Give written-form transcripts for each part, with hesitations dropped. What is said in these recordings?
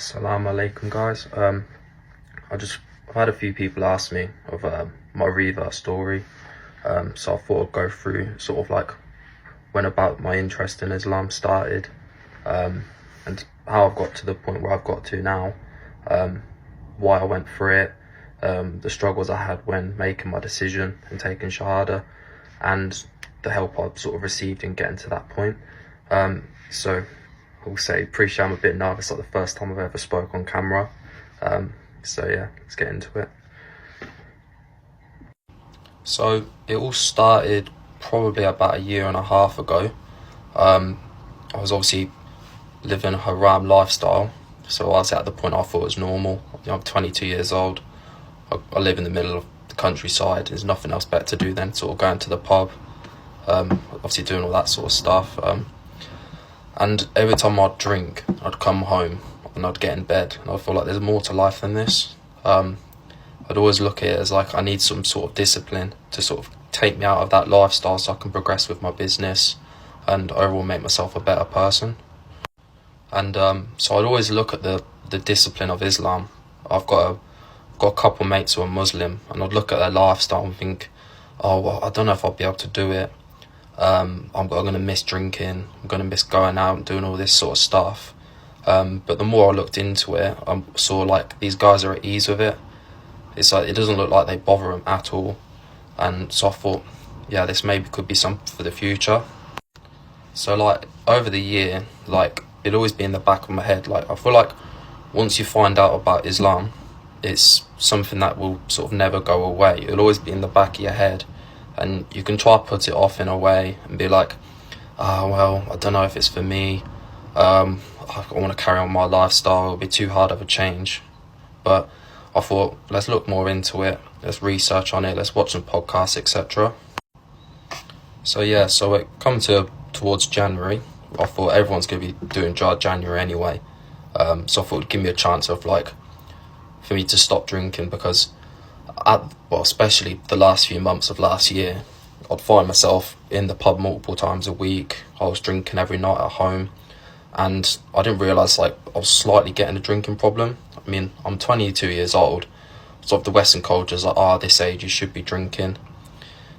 Assalamu alaikum, guys. I've had a few people ask me of my Revert story, so I thought I'd go through sort of like when about my interest in Islam started, and how I've got to the point where I've got to now, why I went for it, the struggles I had when making my decision and taking Shahada, and the help I've sort of received in getting to that point. So I'll say, appreciate I'm a bit nervous, like the first time I've ever spoke on camera. So yeah, let's get into it. So it all started probably about 1.5 years ago. I was obviously living a haram lifestyle, so I was at the point I thought it was normal. I'm 22 years old. I live in the middle of the countryside. There's nothing else better to do than sort of going to the pub, obviously doing all that sort of stuff. And every time I'd drink, I'd come home and I'd get in bed and I'd feel like there's more to life than this. I'd always look at it as like I need some sort of discipline to sort of take me out of that lifestyle so I can progress with my business and overall make myself a better person. And so I'd always look at the discipline of Islam. I've got a couple mates who are Muslim, and I'd look at their lifestyle and think, oh, well, I don't know if I'll be able to do it. I'm going to miss drinking, I'm going to miss going out and doing all this sort of stuff. But the more I looked into it, I saw like these guys are at ease with it. It's like it doesn't look like they bother them at all. And so I thought, yeah, this maybe could be something for the future. So like over the year, like it'd always be in the back of my head. Like I feel like once you find out about Islam, it's something that will sort of never go away. It'll always be in the back of your head. And you can try to put it off in a way and be like, well, I don't know if it's for me. I want to carry on my lifestyle. It'll be too hard of a change. But I thought, let's look more into it. Let's research on it. Let's watch some podcasts, etc. So yeah, so it come towards January. I thought everyone's going to be doing dry January anyway. So I thought it'd give me a chance of like, for me to stop drinking, because especially the last few months of last year, I'd find myself in the pub multiple times a week. I was drinking every night at home, and I didn't realise like I was slightly getting a drinking problem. I mean, I'm 22 years old, so of the Western culture is like, this age you should be drinking,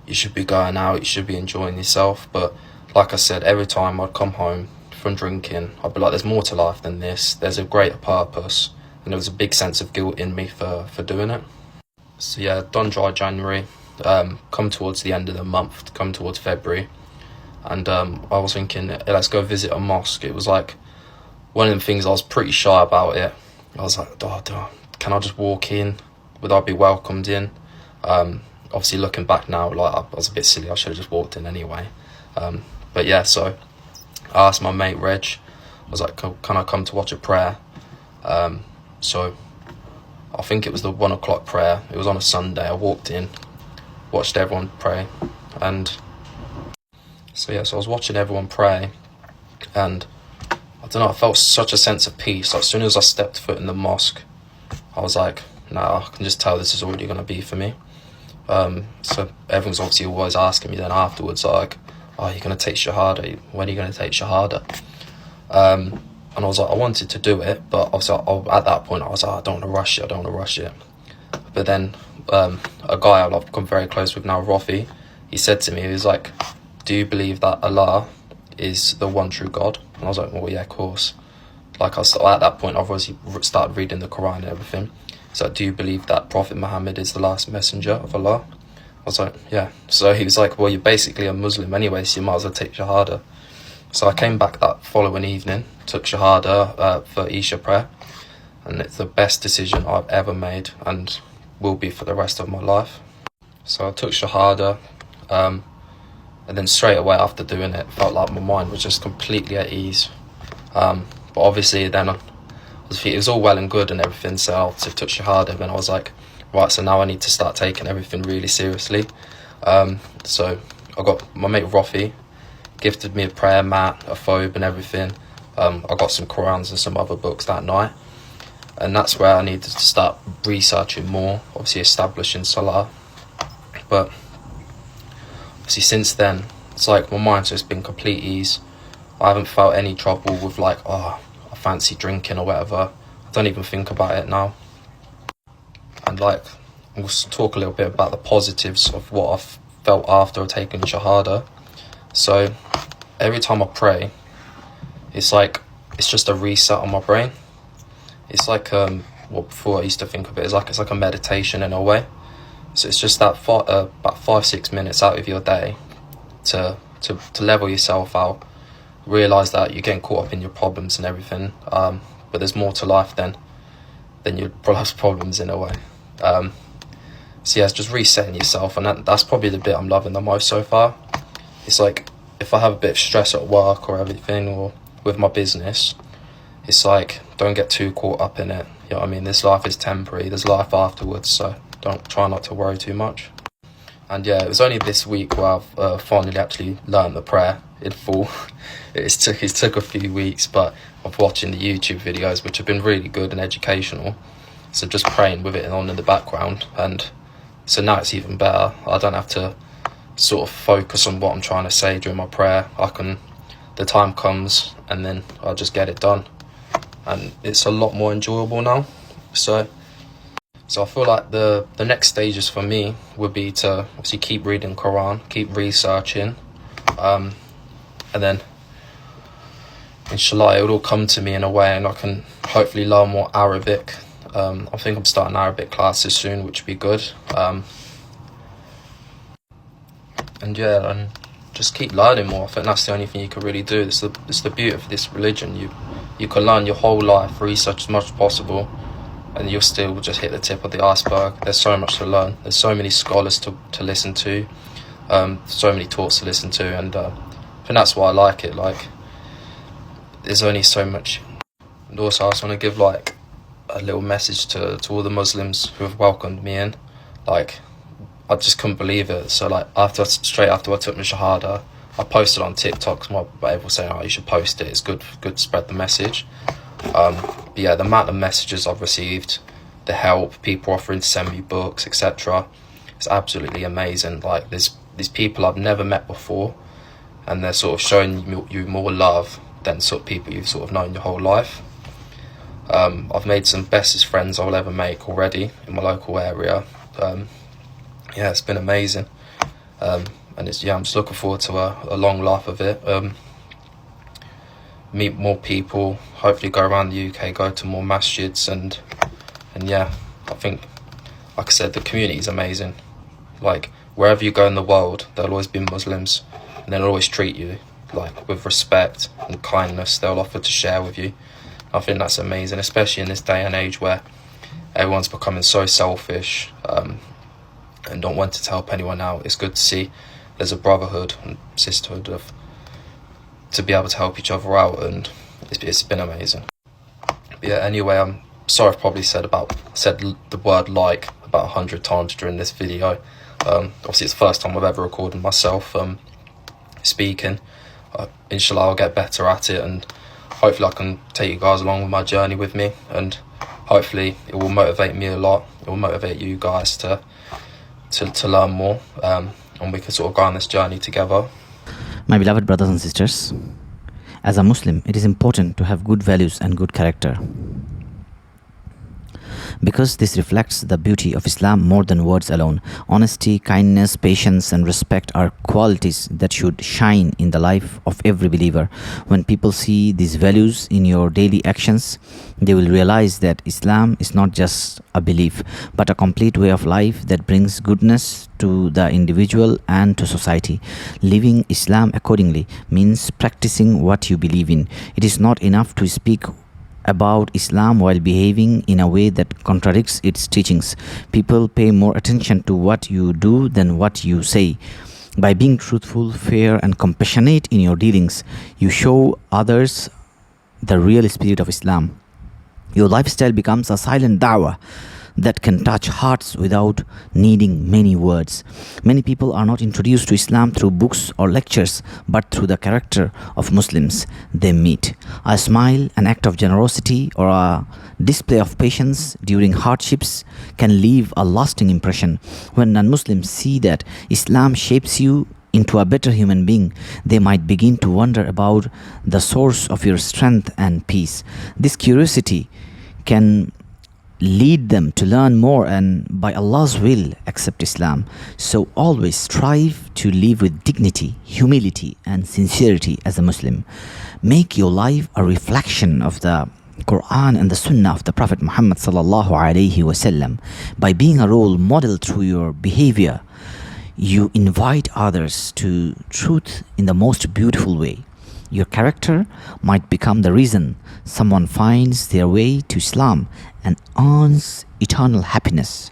you should be going out, you should be enjoying yourself. But like I said, every time I'd come home from drinking, I'd be like, there's more to life than this, there's a greater purpose, and there was a big sense of guilt in me for doing it. So yeah, done dry January, come towards the end of the month, come towards February, and I was thinking, hey, let's go visit a mosque. It was like one of the things I was pretty shy about it. I was like, can I just walk in? Would I be welcomed in? Obviously looking back now, like I was a bit silly, I should have just walked in anyway. But yeah, so I asked my mate Reg, I was like, can I come to watch a prayer? So I think it was the 1 o'clock prayer. It was on a Sunday. I walked in, watched everyone pray, and so I was watching everyone pray, and I don't know, I felt such a sense of peace. Like, as soon as I stepped foot in the mosque, I was like, I can just tell this is already going to be for me. So everyone's obviously always asking me then afterwards, like, you're going to take Shahada, when are you going to take Shahada? And I was like, I wanted to do it, but obviously at that point I was like, I don't want to rush it. But then a guy I've become very close with now, Rafi, he said to me, he was like, do you believe that Allah is the one true God? And I was like, well, yeah, of course. Like at that point I've obviously started reading the Quran and everything. So do you believe that Prophet Muhammad is the last messenger of Allah? I was like, yeah. So he was like, well, you're basically a Muslim anyway, so you might as well take Shahada. So I came back that following evening, took Shahada for Isha prayer, and it's the best decision I've ever made and will be for the rest of my life. So I took Shahada, and then straight away after doing it, felt like my mind was just completely at ease. But obviously then it was all well and good and everything, so I took Shahada, and I was like, right, so now I need to start taking everything really seriously. So I got my mate Rafi, gifted me a prayer mat, a phobe and everything. I got some Qurans and some other books that night, and that's where I needed to start researching more, obviously establishing Salah. But obviously since then, it's like my mind's just been complete ease. I haven't felt any trouble with like, I fancy drinking or whatever. don't even think about it now. And like, we'll talk a little bit about the positives of what I've felt after taking Shahada. So every time I pray, it's like, it's just a reset on my brain. It's like, well, before I used to think of it, it's like a meditation in a way. So it's just that about 5-6 minutes out of your day to level yourself out, realise that you're getting caught up in your problems and everything, but there's more to life than your problems in a way. So yeah, it's just resetting yourself, and that's probably the bit I'm loving the most so far. It's like, if I have a bit of stress at work or everything, or with my business, it's like, don't get too caught up in it. You know what I mean? This life is temporary, there's life afterwards, so try not to worry too much. And yeah, it was only this week where I've finally actually learned the prayer in full. It took a few weeks, but of watching the YouTube videos, which have been really good and educational, so just praying with it on in the background, and so now it's even better. I don't have to sort of focus on what I'm trying to say during my prayer. The time comes and then I'll just get it done, and it's a lot more enjoyable now. So I feel like the next stages for me would be to obviously keep reading Quran, keep researching, and then inshallah it will all come to me in a way, and I can hopefully learn more Arabic. I think I'm starting Arabic classes soon, which would be good. And yeah, and just keep learning more. I think that's the only thing you can really do. It's the beauty of this religion. You can learn your whole life, research as much as possible, and you'll still just hit the tip of the iceberg. There's so much to learn. There's so many scholars to listen to, so many talks to listen to, and I think that's why I like it. Like, there's only so much. And also, I just want to give like a little message to all the Muslims who have welcomed me in. Like, I just couldn't believe it. So like, straight after I took my Shahada, I posted on TikTok. My people saying, "Oh, you should post it. It's good to spread the message." But yeah, the amount of messages I've received, the help, people offering to send me books, etc., it's absolutely amazing. Like, there's these people I've never met before, and they're sort of showing you more love than sort of people you've sort of known your whole life. I've made some bestest friends I'll ever make already in my local area. Yeah, it's been amazing. And I'm just looking forward to a long life of it. Meet more people, hopefully go around the UK, go to more masjids, and yeah, I think, like I said, the community is amazing. Like, wherever you go in the world, there'll always be Muslims, and they'll always treat you like with respect and kindness. They'll offer to share with you. I think that's amazing, especially in this day and age where everyone's becoming so selfish, and don't want to help anyone out. It's good to see there's a brotherhood and sisterhood to be able to help each other out, and it's been amazing. But yeah, anyway, I'm sorry I've probably said the word like about 100 times during this video. Obviously it's the first time I've ever recorded myself speaking. Inshallah I'll get better at it, and hopefully I can take you guys along with my journey with me, and hopefully it will motivate me a lot. It will motivate you guys to learn more, and we can sort of go on this journey together. My beloved brothers and sisters, as a Muslim, it is important to have good values and good character, because this reflects the beauty of Islam more than words alone. Honesty, kindness, patience, and respect are qualities that should shine in the life of every believer. When people see these values in your daily actions, they will realize that Islam is not just a belief, but a complete way of life that brings goodness to the individual and to society. Living Islam accordingly means practicing what you believe in. It is not enough to speak about Islam while behaving in a way that contradicts its teachings. People pay more attention to what you do than what you say. By being truthful, fair, and compassionate in your dealings, you show others the real spirit of Islam. Your lifestyle becomes a silent da'wah that can touch hearts without needing many words. Many people are not introduced to Islam through books or lectures, but through the character of Muslims they meet. A smile, an act of generosity, or a display of patience during hardships can leave a lasting impression. When non-Muslims see that Islam shapes you into a better human being, they might begin to wonder about the source of your strength and peace. This curiosity can lead them to learn more and by Allah's will accept Islam. So always strive to live with dignity, humility and sincerity as a Muslim. Make your life a reflection of the Quran and the Sunnah of the Prophet Muhammad sallallahu alaihi wasallam. By being a role model through your behavior, you invite others to truth in the most beautiful way. Your character might become the reason someone finds their way to Islam and earns eternal happiness.